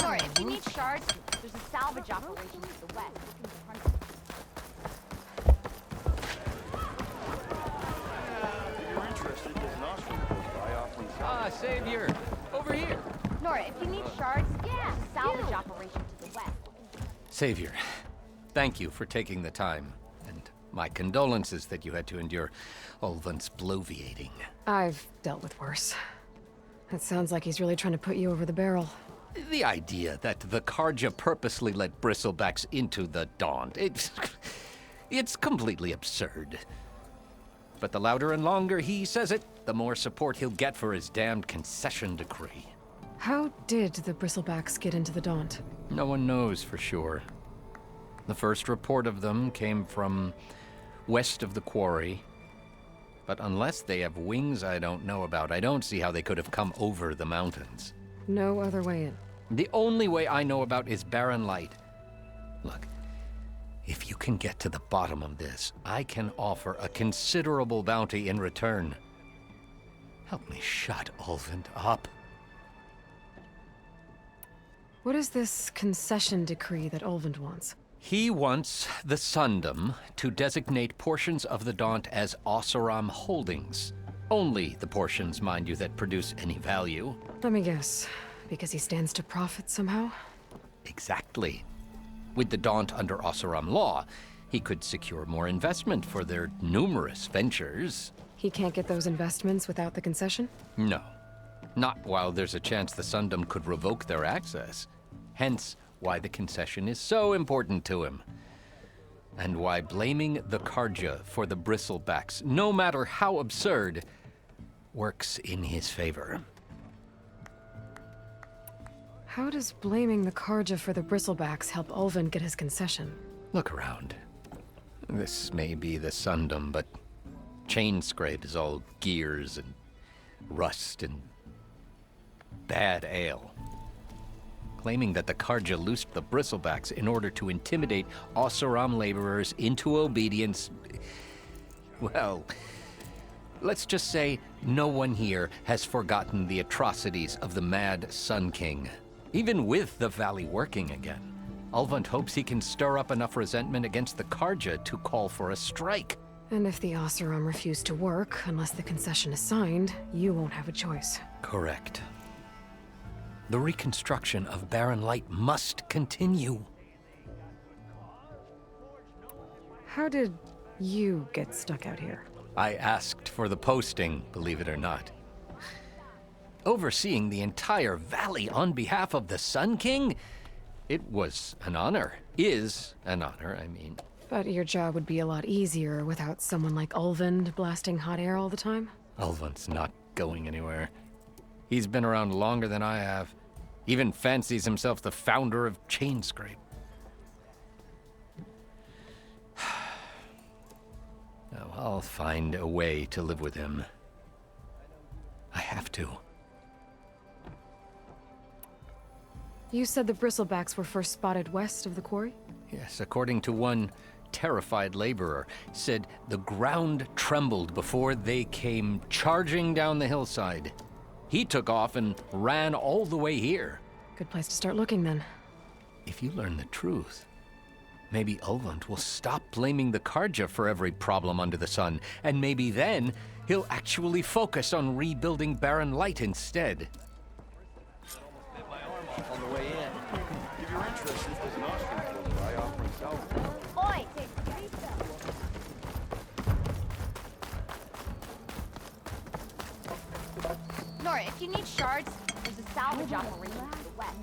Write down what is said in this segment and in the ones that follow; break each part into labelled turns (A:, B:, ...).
A: Sorry, if you need shards, there's a salvage operation to the west.
B: If you're interested, there's an ostrom close by offering
C: Ah, Savior! Over here!
A: Nora, if you need shards, yeah, salvage operation to the west.
C: Savior, thank you for taking the time. And my condolences that you had to endure Ulvund's bloviating.
D: I've dealt with worse. It sounds like he's really trying to put you over the barrel.
C: The idea that the Karja purposely let Bristlbacks into the Daunt, it's completely absurd. But the louder and longer he says it, the more support he'll get for his damned concession decree.
D: How did the Bristlbacks get into the Daunt?
C: No one knows for sure. The first report of them came from west of the quarry. But unless they have wings I don't know about, I don't see how they could have come over the mountains.
D: No other way in.
C: The only way I know about is barren light. Look, if you can get to the bottom of this, I can offer a considerable bounty in return. Help me shut Ulvund up.
D: What is this concession decree that Ulvund wants?
C: He wants the Sundom to designate portions of the Daunt as Oseram holdings. Only the portions, mind you, that produce any value.
D: Let me guess. Because he stands to profit somehow?
C: Exactly. With the Daunt under Oseram law, he could secure more investment for their numerous ventures.
D: He can't get those investments without the concession?
C: No. Not while there's a chance the Sundom could revoke their access. Hence, why the concession is so important to him. And why blaming the Karja for the Bristlbacks, no matter how absurd, works in his favor.
D: How does blaming the Karja for the Bristlbacks help Ulvund get his concession?
C: Look around. This may be the Sundom, but Chainscrape is all gears and rust and bad ale. Claiming that the Karja loosed the Bristlbacks in order to intimidate Oseram laborers into obedience. Well, let's just say no one here has forgotten the atrocities of the Mad Sun King. Even with the Valley working again, Ulvund hopes he can stir up enough resentment against the Karja to call for a strike.
D: And if the Oseram refuse to work, unless the concession is signed, you won't have a choice.
C: Correct. The reconstruction of Barren Light must continue.
D: How did you get stuck out here?
C: I asked for the posting, believe it or not. Overseeing the entire valley on behalf of the Sun King? It was an honor. Is an honor, I mean.
D: But your job would be a lot easier without someone like Ulvund blasting hot air all the time?
C: Ulvund's not going anywhere. He's been around longer than I have. Even fancies himself the founder of Chainscrape. Now, I'll find a way to live with him. I have to.
D: You said the Bristlbacks were first spotted west of the quarry?
C: Yes, according to one terrified laborer, said the ground trembled before they came charging down the hillside. He took off and ran all the way here.
D: Good place to start looking, then.
C: If you learn the truth, maybe Ulvund will stop blaming the Karja for every problem under the sun, and maybe then he'll actually focus on rebuilding Barren Light instead.
B: bit my arm off on the way in. If you're interested, there's an ostrom close by offering salvage.
A: Oi! Nora, if you need shards, there's a salvage operation to the west.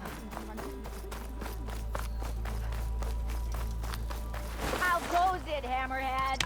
A: How goes it, Hammerhead?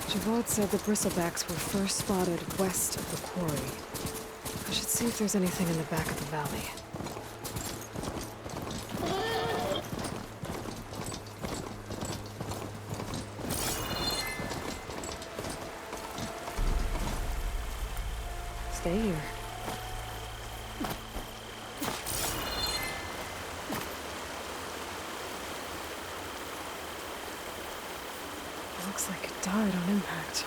D: Javod said the Bristlbacks were first spotted west of the quarry. I should see if there's anything in the back of the valley. vein. Looks like it died on impact.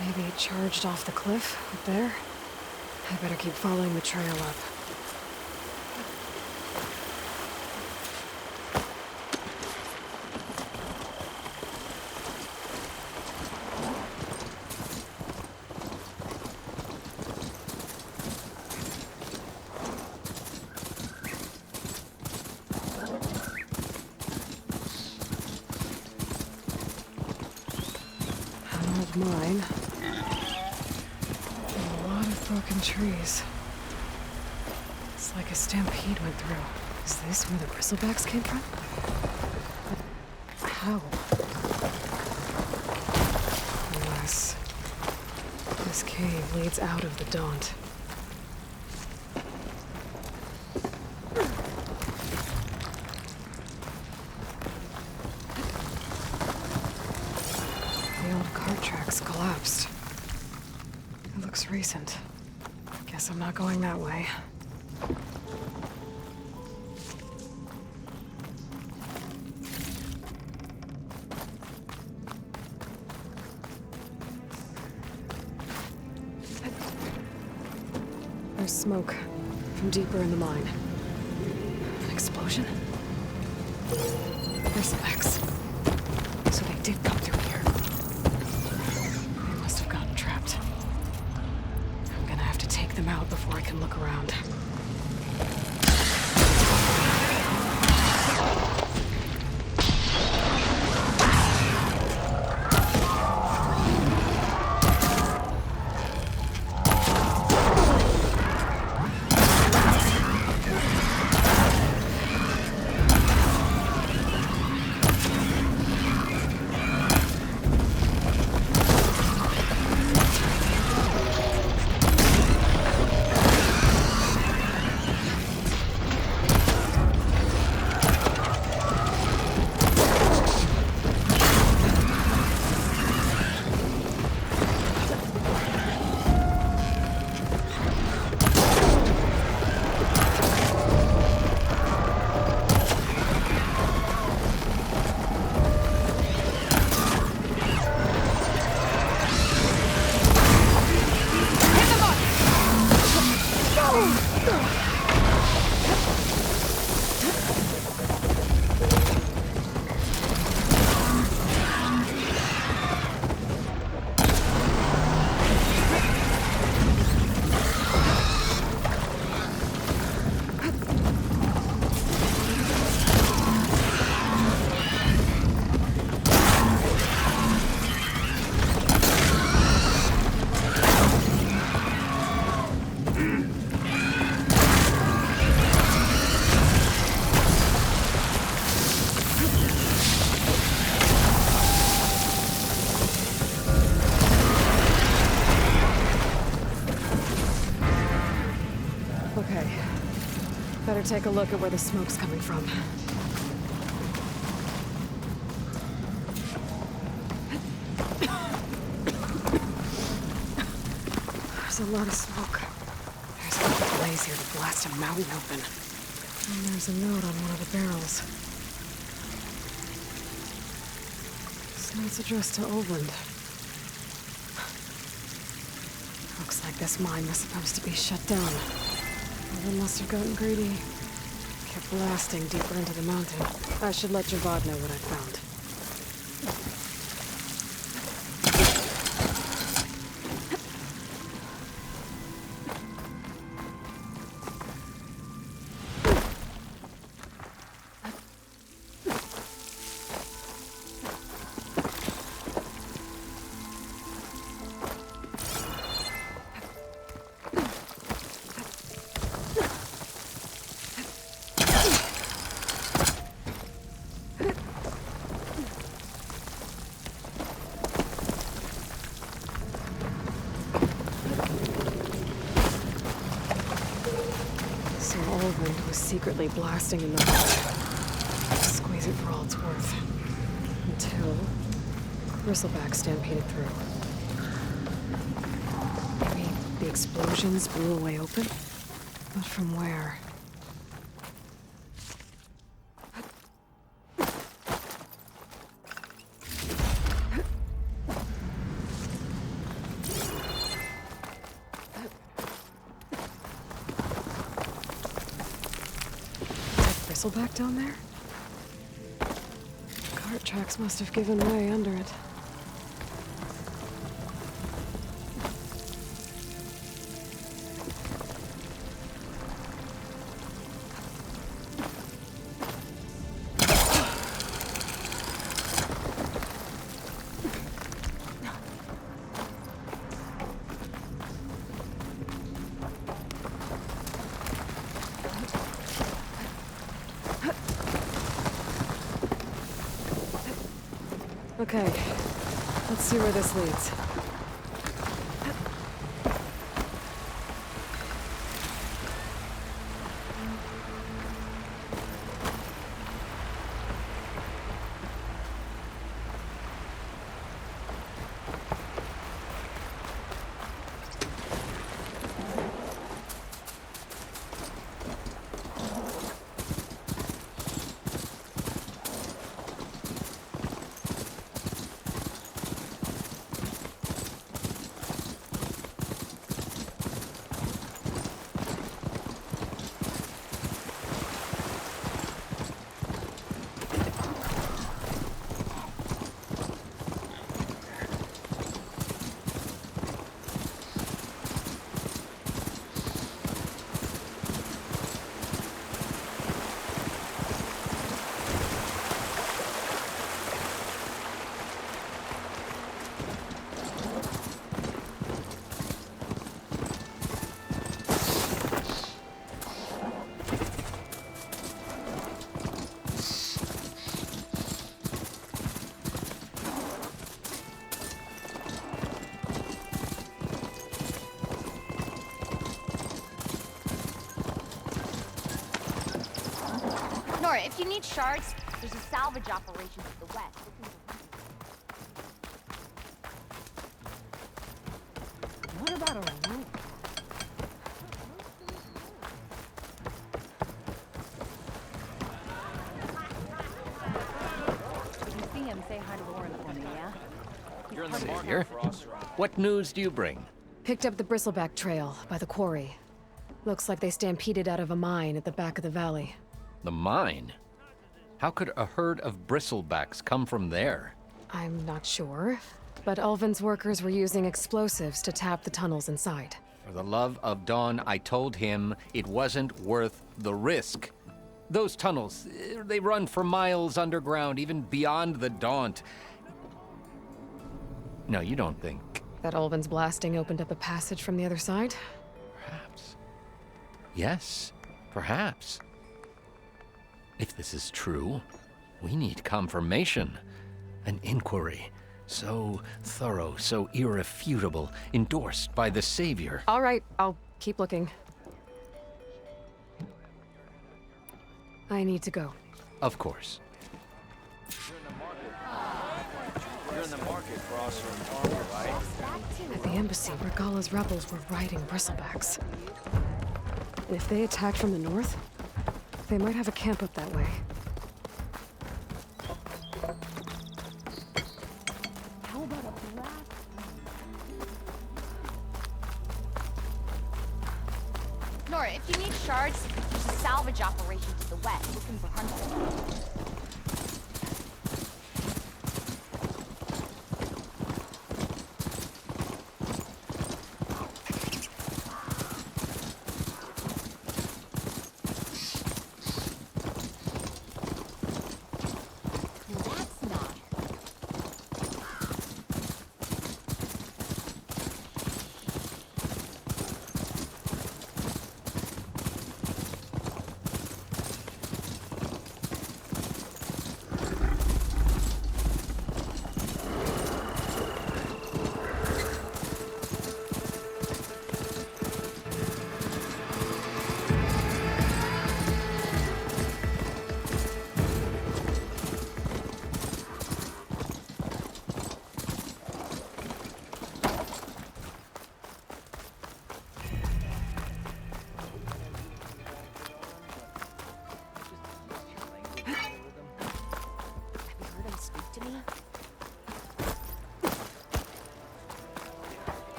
D: Maybe it charged off the cliff up there. I better keep following the trail up. An old mine. And a lot of broken trees. It's like a stampede went through. Is this where the Bristlbacks came from? How? Unless this cave leads out of the Daunt. The old cart tracks collapsed. It looks recent. Guess I'm not going that way. There's smoke from deeper in the mine. An explosion? Bristlbacks. So they did come through here. They must have gotten trapped. I'm gonna have to take them out before I can look around. Okay. Better take a look at where the smoke's coming from. There's a lot of smoke. There's enough blaze here to blast a mountain open. And there's a note on one of the barrels. This note's addressed to Oldland. Looks like this mine was supposed to be shut down. Someone must have gotten greedy. Kept blasting deeper into the mountain. I should let Javad know what I found. Oldland was secretly blasting in the mine. Squeeze it for all it's worth. Until Bristlbacks stampeded through. The explosions blew a way open, but from where? Bristleback down there? Cart tracks must have given way under it. Okay, let's see where this leads.
A: Nora, if you need shards, there's a salvage operation to the west.
D: What about a rope?
A: If you see him, say hi to Lauren for me, yeah?
B: You're in the
C: Savior,
B: market for us, right?
C: what news do you bring?
D: Picked up the Bristleback trail by the quarry. Looks like they stampeded out of a mine at the back of the valley.
C: The mine? How could a herd of Bristlbacks come from there?
D: I'm not sure, but Ulvin's workers were using explosives to tap the tunnels inside.
C: For the love of Dawn, I told him it wasn't worth the risk. Those tunnels, they run for miles underground, even beyond the Daunt. No, you don't think.
D: That Ulvin's blasting opened up a passage from the other side?
C: Perhaps. Yes, perhaps. If this is true, we need confirmation. An inquiry. So thorough, so irrefutable, endorsed by the Savior.
D: All right, I'll keep looking. I need to go.
C: Of course.
B: You're in the market for us or armor, right?
D: At the embassy, Regala's rebels were riding Bristlebacks. And if they attacked from the north, they might have a camp up that way.
A: How about a blast? Nora, if you need shards, there's a salvage operation to the west looking for hunters.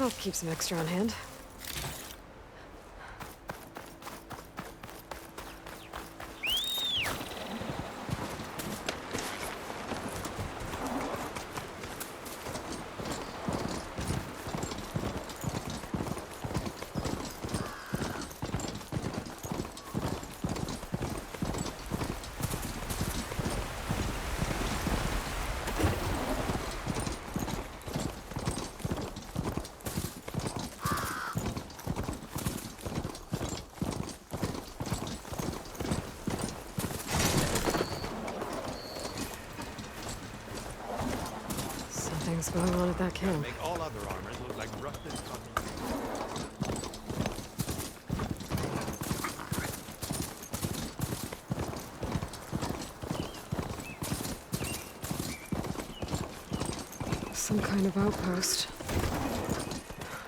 D: I'll keep some extra on hand. Something's going on at that camp.
B: Make all other armors look like rusted cotton.
D: Some kind of outpost.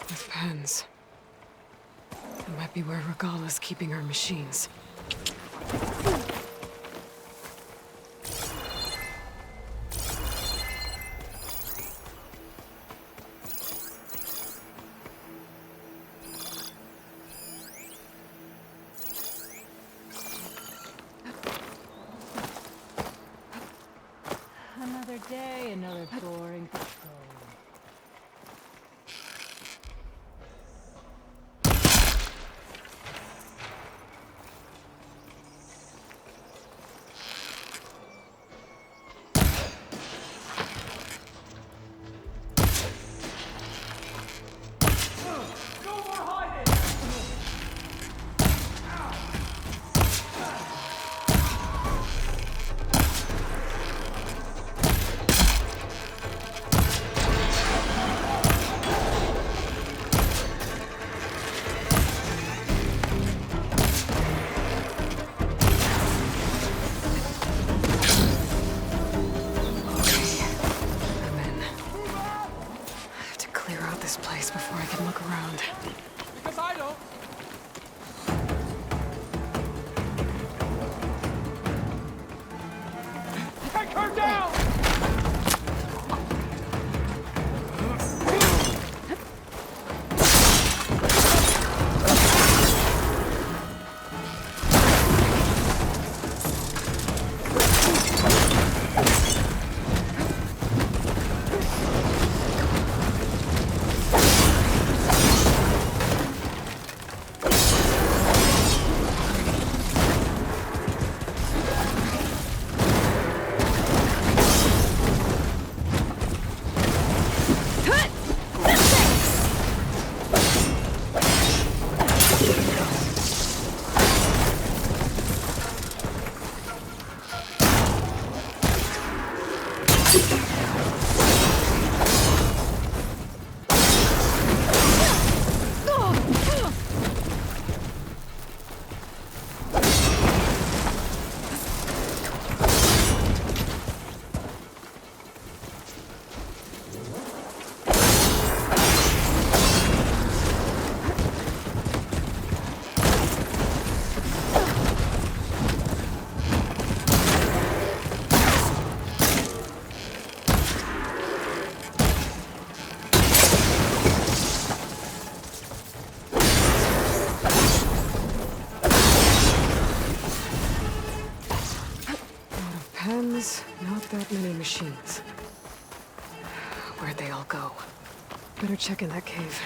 D: With pens. It might be where Regala's keeping her machines.
E: Another day, another boring patrol. This place before I can look around.
B: Because I don't. Take her down!
D: Pens, not that many machines. Where'd they all go? Better check in that cave.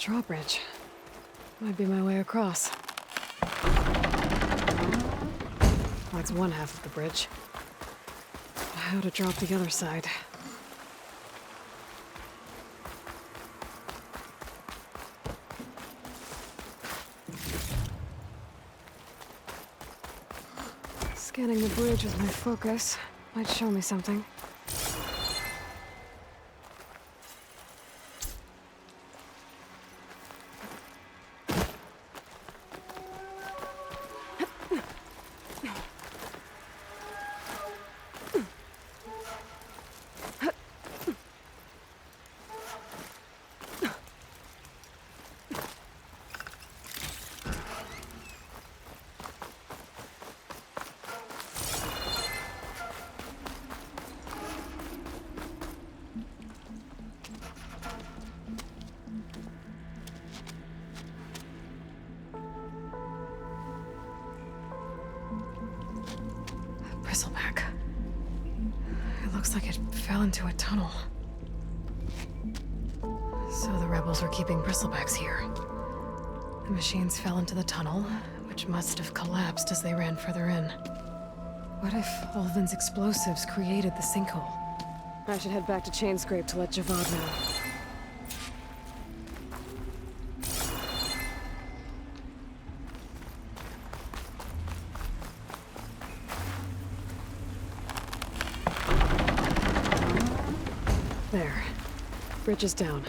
D: drawbridge. Might be my way across. That's one half of the bridge. How to drop the other side? Scanning the bridge with my focus might show me something. Bristleback. It looks like it fell into a tunnel. So the rebels were keeping Bristlebacks here. The machines fell into the tunnel, which must have collapsed as they ran further in. What if Ulvin's explosives created the sinkhole? I should head back to Chainscrape to let Javad know. There. Bridge is down.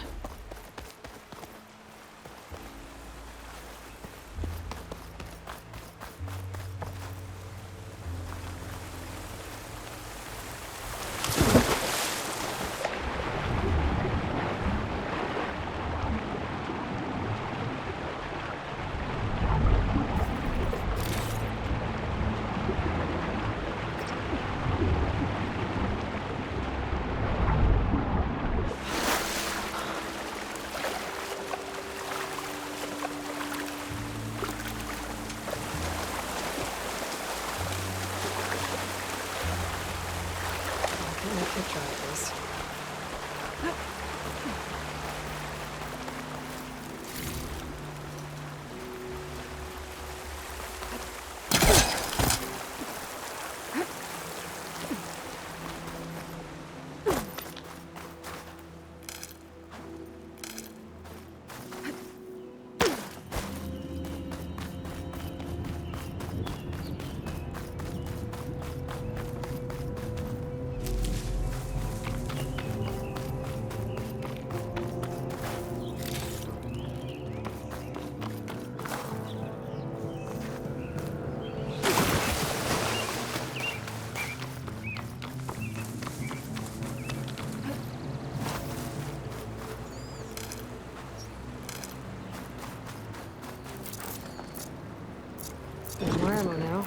D: I could try this. More ammo now.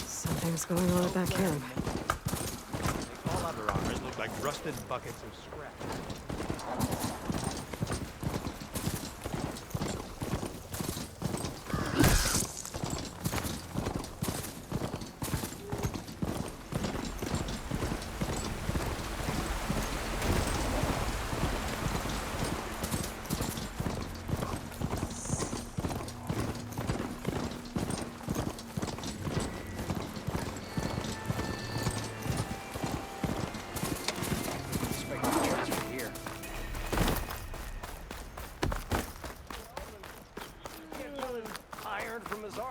D: Something's going on at that camp.
F: All other armors look like rusted buckets of scrap.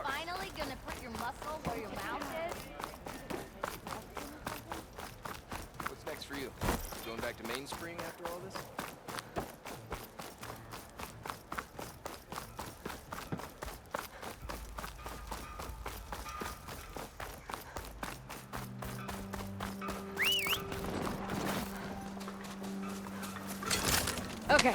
A: Finally gonna put your muscle where your mouth is?
B: What's next for you? Going back to Mainspring after all this?
D: Okay.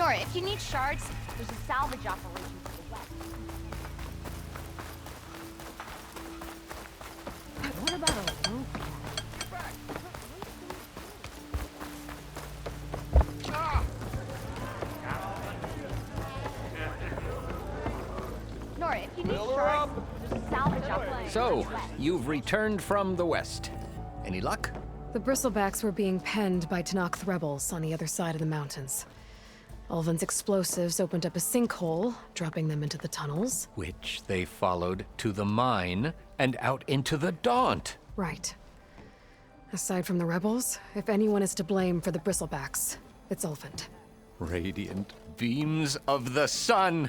A: Nora, if you need shards, there's a salvage operation to the west.
E: What about a rope?
A: Nora, if you need shards, there's a salvage operation
C: So,
A: to the west.
C: you've returned from the west. Any luck?
D: The Bristlebacks were being penned by Tanakh rebels on the other side of the mountains. Ulvin's explosives opened up a sinkhole, dropping them into the tunnels.
C: Which they followed to the mine and out into the Daunt.
D: Right. Aside from the rebels, if anyone is to blame for the Bristlebacks, it's Ulvin.
C: Radiant beams of the sun.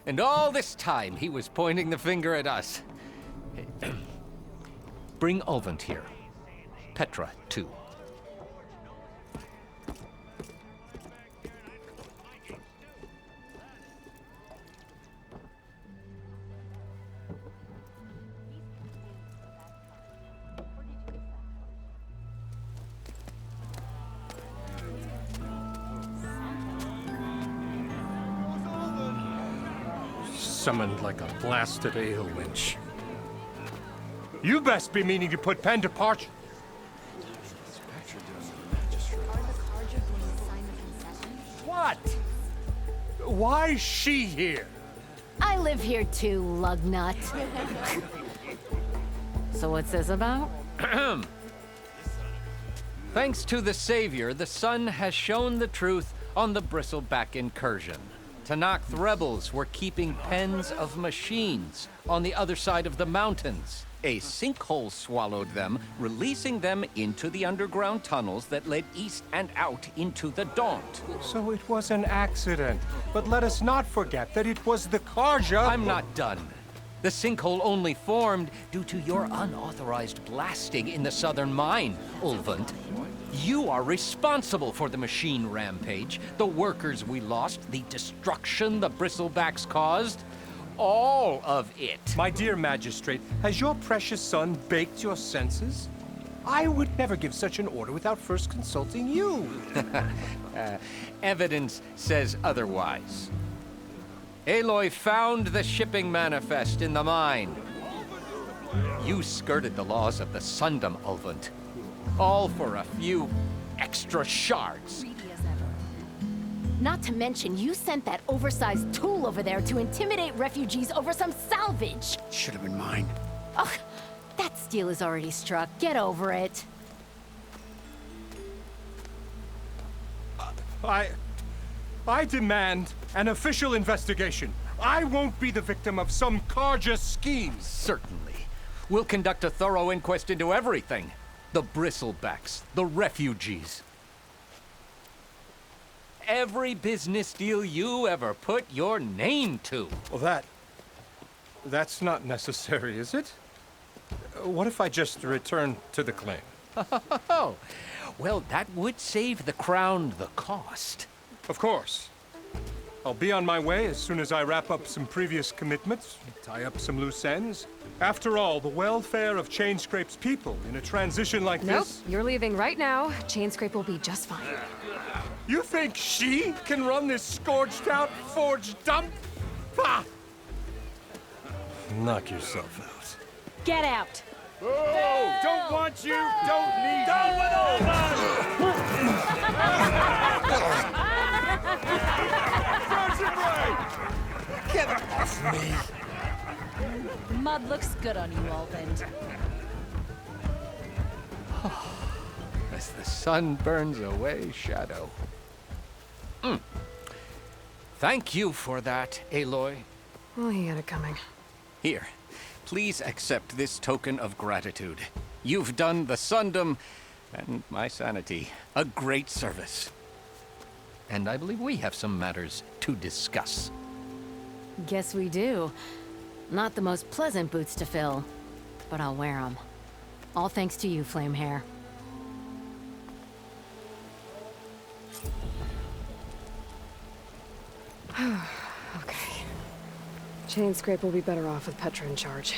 C: And all this time he was pointing the finger at us. Bring Ulvin here. Petra, too.
G: Summoned like a blasted ale winch. You best be meaning to put pen to parch. What? Why's she here?
E: I live here too, lugnut. So what's this about?
C: Thanks to the Savior, the sun has shown the truth on the Bristleback incursion. Tanakh rebels were keeping pens of machines on the other side of the mountains. A sinkhole swallowed them, releasing them into the underground tunnels that led east and out into the Daunt.
G: So it was an accident. But let us not forget that it was the Karja.
C: I'm not done. The sinkhole only formed due to your unauthorized blasting in the southern mine, Ulvund. You are responsible for the machine rampage, the workers we lost, the destruction the Bristlebacks caused. All of it.
G: My dear magistrate, has your precious son baked your senses? I would never give such an order without first consulting you.
C: Evidence says otherwise. Aloy found the shipping manifest in the mine. You skirted the laws of the Sundom, Ulvund. All for a few extra shards.
E: Not to mention, you sent that oversized tool over there to intimidate refugees over some salvage.
H: Should have been mine.
E: Ugh, that steel is already struck. Get over it.
G: I demand an official investigation. I won't be the victim of some Karja schemes.
C: Certainly. We'll conduct a thorough inquest into everything. The Bristlebacks, the refugees. Every business deal you ever put your name to.
G: Well, that's not necessary, is it? What if I just return to the claim?
C: Oh, well, that would save the crown the cost.
G: Of course. I'll be on my way as soon as I wrap up some previous commitments, tie up some loose ends. After all, the welfare of Chainscrape's people in a transition like
D: Nope,
G: this...
D: you're leaving right now. Chainscrape will be just fine.
G: You think she can run this scorched-out forged dump? Ha! Knock yourself out.
E: Get out.
G: Oh, don't want you, don't need
F: Down with all
H: Get off me!
E: Mud looks good on you, Ulvin.
C: As the sun burns away shadow. Thank you for that, Aloy.
D: Well, he had it coming.
C: Here, please accept this token of gratitude. You've done the Sundom and my sanity a great service. And I believe we have some matters to discuss.
E: Guess we do. Not the most pleasant boots to fill, but I'll wear them. All thanks to you, Flamehair.
D: Okay. Chainscrape will be better off with Petra in charge.